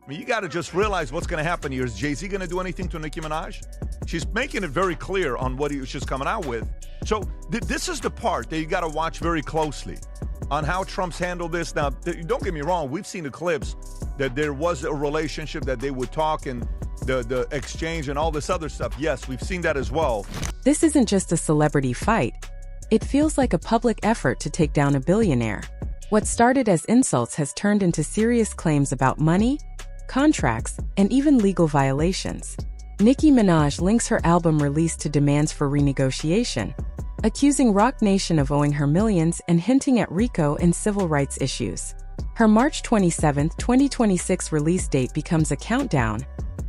I mean, you got to just realize what's going to happen here. Is Jay-Z going to do anything to Nicki Minaj? She's making it very clear on what she's coming out with. So this is the part that you got to watch very closely on how Trump's handled this. Now, don't get me wrong. We've seen the clips that there was a relationship, that they would talk and the exchange and all this other stuff. Yes, we've seen that as well. This isn't just a celebrity fight. It feels like a public effort to take down a billionaire. What started as insults has turned into serious claims about money, contracts, and even legal violations. Nicki Minaj links her album release to demands for renegotiation, accusing Roc Nation of owing her millions and hinting at RICO and civil rights issues. Her March 27, 2026 release date becomes a countdown,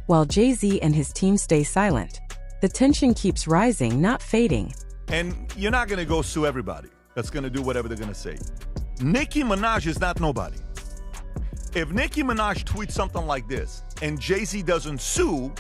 while Jay-Z and his team stay silent. The tension keeps rising, not fading. And you're not going to go sue everybody that's going to do whatever they're going to say. Nicki Minaj is not nobody. If Nicki Minaj tweets something like this and Jay-Z doesn't sue,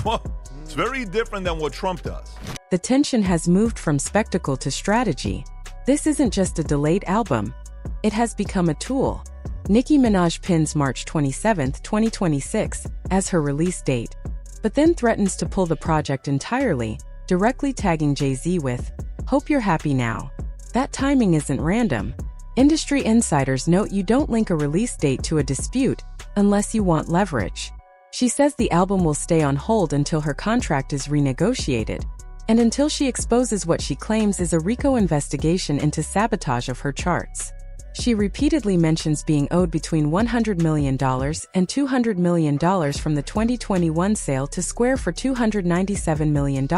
well, it's very different than what Trump does. The tension has moved from spectacle to strategy. This isn't just a delayed album. It has become a tool. Nicki Minaj pins March 27, 2026, as her release date, but then threatens to pull the project entirely, directly tagging Jay-Z with, "Hope you're happy now." That timing isn't random. Industry insiders note you don't link a release date to a dispute unless you want leverage. She says the album will stay on hold until her contract is renegotiated, and until she exposes what she claims is a RICO investigation into sabotage of her charts. She repeatedly mentions being owed between $100 million and $200 million from the 2021 sale to Square for $297 million,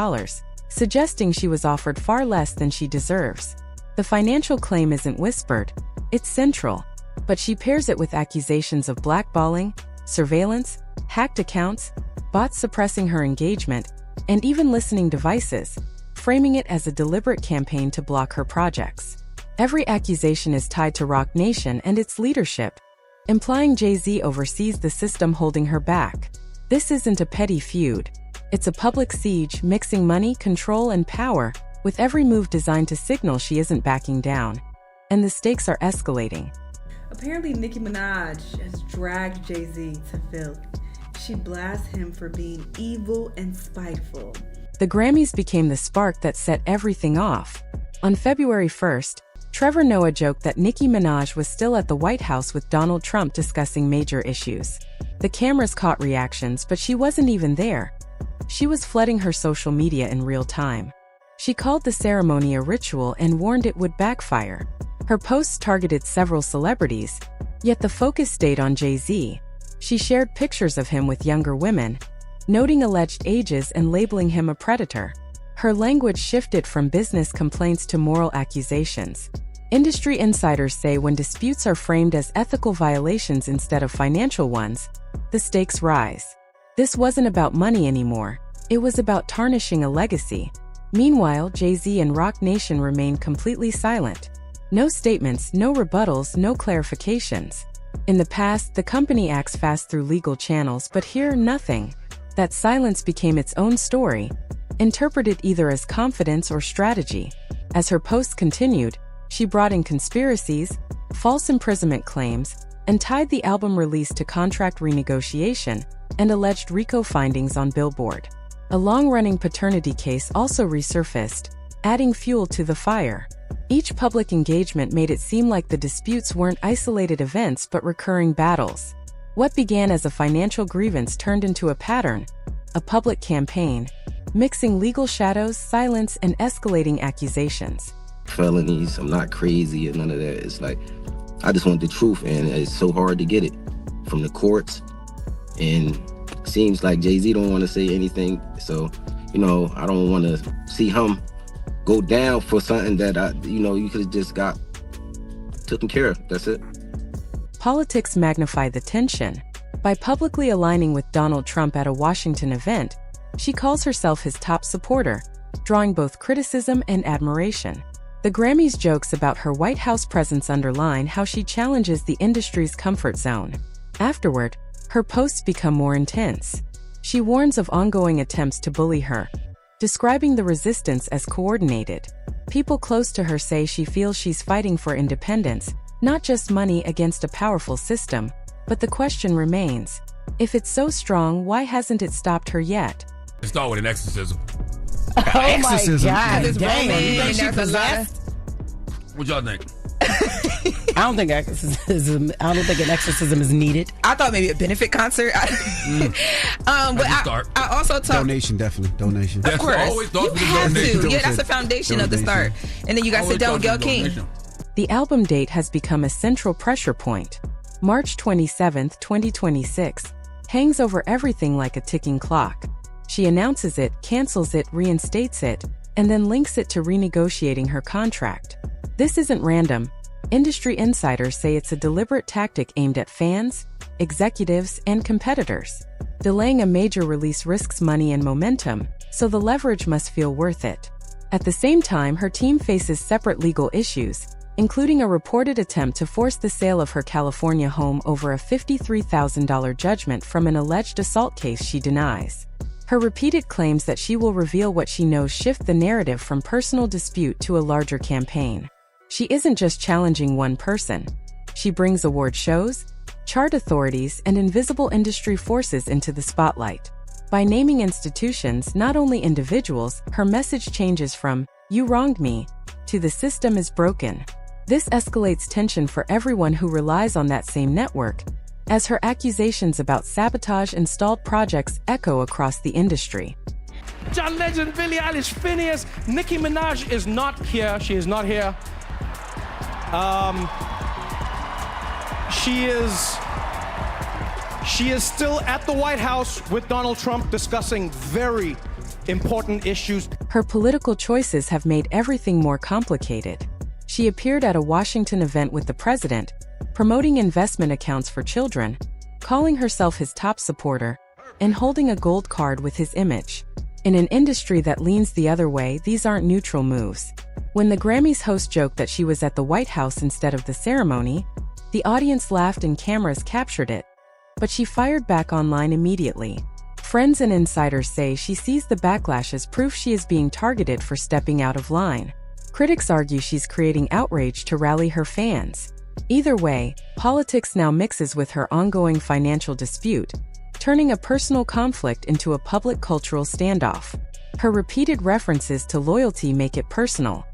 suggesting she was offered far less than she deserves. The financial claim isn't whispered, it's central, but she pairs it with accusations of blackballing, surveillance, hacked accounts, bots suppressing her engagement, and even listening devices, framing it as a deliberate campaign to block her projects. Every accusation is tied to Roc Nation and its leadership, implying Jay-Z oversees the system holding her back. This isn't a petty feud. It's a public siege mixing money, control, and power, with every move designed to signal she isn't backing down. And the stakes are escalating. Apparently, Nicki Minaj has dragged Jay-Z to Philly. She blasts him for being evil and spiteful. The Grammys became the spark that set everything off. On February 1st, Trevor Noah joked that Nicki Minaj was still at the White House with Donald Trump discussing major issues. The cameras caught reactions, but she wasn't even there. She was flooding her social media in real time. She called the ceremony a ritual and warned it would backfire. Her posts targeted several celebrities, yet the focus stayed on Jay-Z. She shared pictures of him with younger women, noting alleged ages and labeling him a predator. Her language shifted from business complaints to moral accusations. Industry insiders say when disputes are framed as ethical violations instead of financial ones, the stakes rise. This wasn't about money anymore. It was about tarnishing a legacy. Meanwhile, Jay-Z and Roc Nation remained completely silent. No statements, no rebuttals, no clarifications. In the past, the company acts fast through legal channels, but here, nothing. That silence became its own story, interpreted either as confidence or strategy. As her posts continued, she brought in conspiracies, false imprisonment claims, and tied the album release to contract renegotiation and alleged RICO findings on Billboard. A long-running paternity case also resurfaced, adding fuel to the fire. Each public engagement made it seem like the disputes weren't isolated events but recurring battles. What began as a financial grievance turned into a pattern, a public campaign, mixing legal shadows, silence, and escalating accusations. Felonies, I'm not crazy or none of that. It's like, I just want the truth, and it's so hard to get it from the courts. And seems like Jay-Z don't want to say anything, so I don't want to see him go down for something that you could have just got taken care of. That's it. Politics magnify the tension. By publicly aligning with Donald Trump at a Washington event, she calls herself his top supporter, drawing both criticism and admiration. The Grammys' jokes about her White House presence underline how she challenges the industry's comfort zone. Afterward, her posts become more intense. She warns of ongoing attempts to bully her, describing the resistance as coordinated. People close to her say she feels she's fighting for independence, not just money against a powerful system. But the question remains, if it's so strong, why hasn't it stopped her yet? It started with an exorcism. Oh Exorcism. my God, damn. You think she There's a lot possessed? What y'all think? I don't think an exorcism is needed. I thought maybe a benefit concert. But I also talked. Donation, definitely. Donation. Of course, always thought you for the have donation. to. Yeah, that's the foundation of the start. And then you got to sit down with Gayle King. The album date has become a central pressure point. March 27, 2026, hangs over everything like a ticking clock. She announces it, cancels it, reinstates it, and then links it to renegotiating her contract. This isn't random. Industry insiders say it's a deliberate tactic aimed at fans, executives, and competitors. Delaying a major release risks money and momentum, so the leverage must feel worth it. At the same time, her team faces separate legal issues, including a reported attempt to force the sale of her California home over a $53,000 judgment from an alleged assault case she denies. Her repeated claims that she will reveal what she knows shift the narrative from personal dispute to a larger campaign. She isn't just challenging one person. She brings award shows, chart authorities, and invisible industry forces into the spotlight. By naming institutions, not only individuals, her message changes from, "You wronged me," to "The system is broken." This escalates tension for everyone who relies on that same network, as her accusations about sabotage and stalled projects echo across the industry. John Legend, Billie Eilish, Phineas, Nicki Minaj is not here. She is not here. She is still at the White House with Donald Trump discussing very important issues. Her political choices have made everything more complicated. She appeared at a Washington event with the president, promoting investment accounts for children, calling herself his top supporter, and holding a gold card with his image. In an industry that leans the other way, these aren't neutral moves. When the Grammys host joked that she was at the White House instead of the ceremony, the audience laughed and cameras captured it. But she fired back online immediately. Friends and insiders say she sees the backlash as proof she is being targeted for stepping out of line. Critics argue she's creating outrage to rally her fans. Either way, politics now mixes with her ongoing financial dispute, turning a personal conflict into a public cultural standoff. Her repeated references to loyalty make it personal.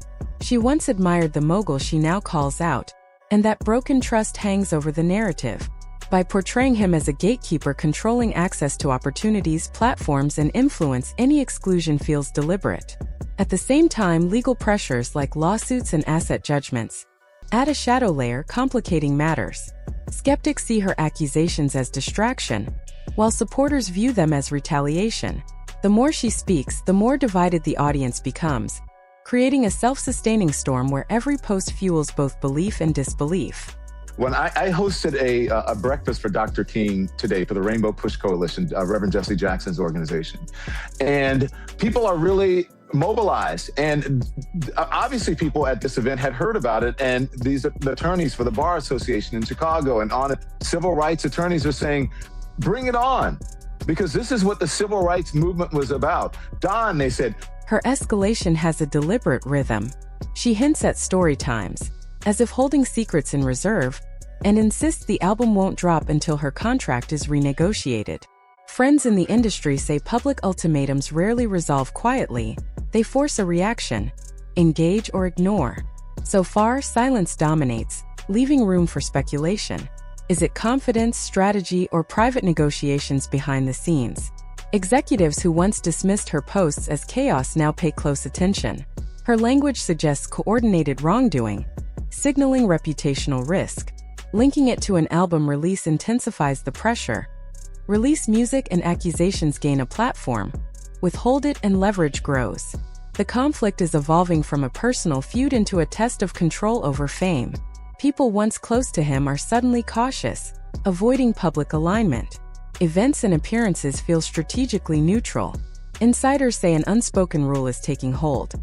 She once admired the mogul she now calls out, and that broken trust hangs over the narrative. By portraying him as a gatekeeper controlling access to opportunities, platforms, and influence, any exclusion feels deliberate. At the same time, legal pressures like lawsuits and asset judgments add a shadow layer, complicating matters. Skeptics see her accusations as distraction, while supporters view them as retaliation. The more she speaks, the more divided the audience becomes, creating a self-sustaining storm where every post fuels both belief and disbelief. When I hosted a breakfast for Dr. King today for the Rainbow Push Coalition, Reverend Jesse Jackson's organization, and people are really mobilized. And obviously people at this event had heard about it, and these attorneys for the Bar Association in Chicago and on it, civil rights attorneys are saying, bring it on, because this is what the civil rights movement was about. Don, they said. Her escalation has a deliberate rhythm. She hints at story times, as if holding secrets in reserve, and insists the album won't drop until her contract is renegotiated. Friends in the industry say public ultimatums rarely resolve quietly. They force a reaction, engage or ignore. So far, silence dominates, leaving room for speculation. Is it confidence, strategy, or private negotiations behind the scenes? Executives who once dismissed her posts as chaos now pay close attention. Her language suggests coordinated wrongdoing, signaling reputational risk. Linking it to an album release intensifies the pressure. Release music and accusations gain a platform. Withhold it and leverage grows. The conflict is evolving from a personal feud into a test of control over fame. People once close to him are suddenly cautious, avoiding public alignment. Events and appearances feel strategically neutral. Insiders say an unspoken rule is taking hold.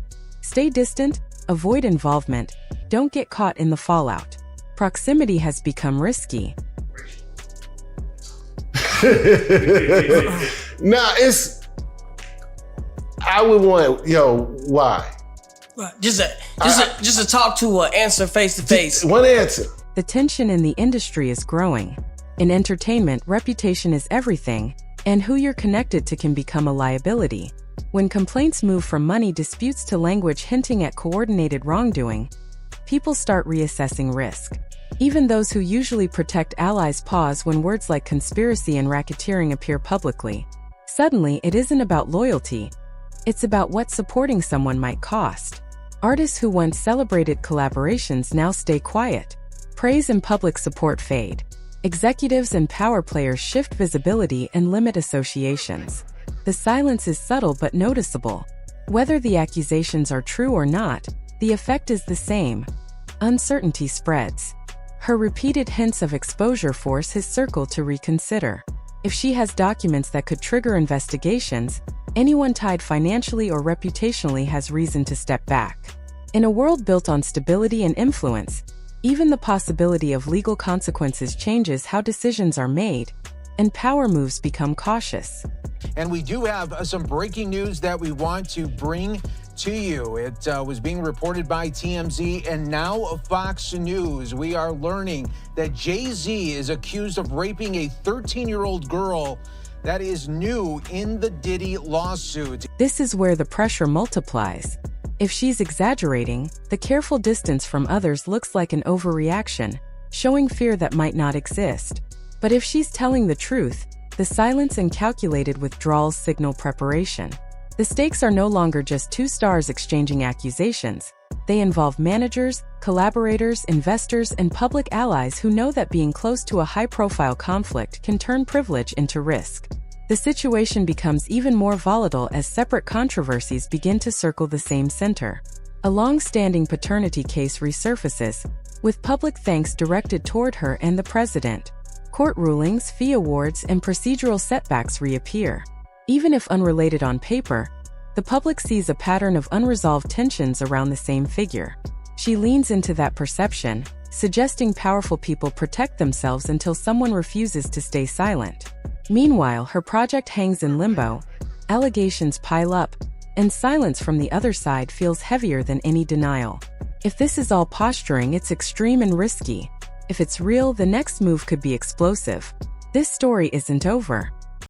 Stay distant, avoid involvement, don't get caught in the fallout. Proximity has become risky. Now I would want, why? Just to talk to or answer face to face. One answer. The tension in the industry is growing. In entertainment, reputation is everything, and who you're connected to can become a liability. When complaints move from money disputes to language hinting at coordinated wrongdoing, people start reassessing risk. Even those who usually protect allies pause when words like conspiracy and racketeering appear publicly. Suddenly, it isn't about loyalty. It's about what supporting someone might cost. Artists who once celebrated collaborations now stay quiet. Praise and public support fade. Executives and power players shift visibility and limit associations. The silence is subtle but noticeable. Whether the accusations are true or not, the effect is the same. Uncertainty spreads. Her repeated hints of exposure force his circle to reconsider. If she has documents that could trigger investigations, anyone tied financially or reputationally has reason to step back. In a world built on stability and influence, even the possibility of legal consequences changes how decisions are made, and power moves become cautious. And we do have some breaking news that we want to bring to you. It was being reported by TMZ and now Fox News. We are learning that Jay-Z is accused of raping a 13-year-old girl. That is new in the Diddy lawsuit. This is where the pressure multiplies. If she's exaggerating, the careful distance from others looks like an overreaction, showing fear that might not exist. But if she's telling the truth, the silence and calculated withdrawals signal preparation. The stakes are no longer just two stars exchanging accusations. They involve managers, collaborators, investors, and public allies who know that being close to a high-profile conflict can turn privilege into risk. The situation becomes even more volatile as separate controversies begin to circle the same center. A long-standing paternity case resurfaces, with public thanks directed toward her and the president. Court rulings, fee awards, and procedural setbacks reappear. Even if unrelated on paper, the public sees a pattern of unresolved tensions around the same figure. She leans into that perception, suggesting powerful people protect themselves until someone refuses to stay silent. Meanwhile, her project hangs in limbo, allegations pile up, and silence from the other side feels heavier than any denial. If this is all posturing, it's extreme and risky. If it's real, the next move could be explosive. This story isn't over.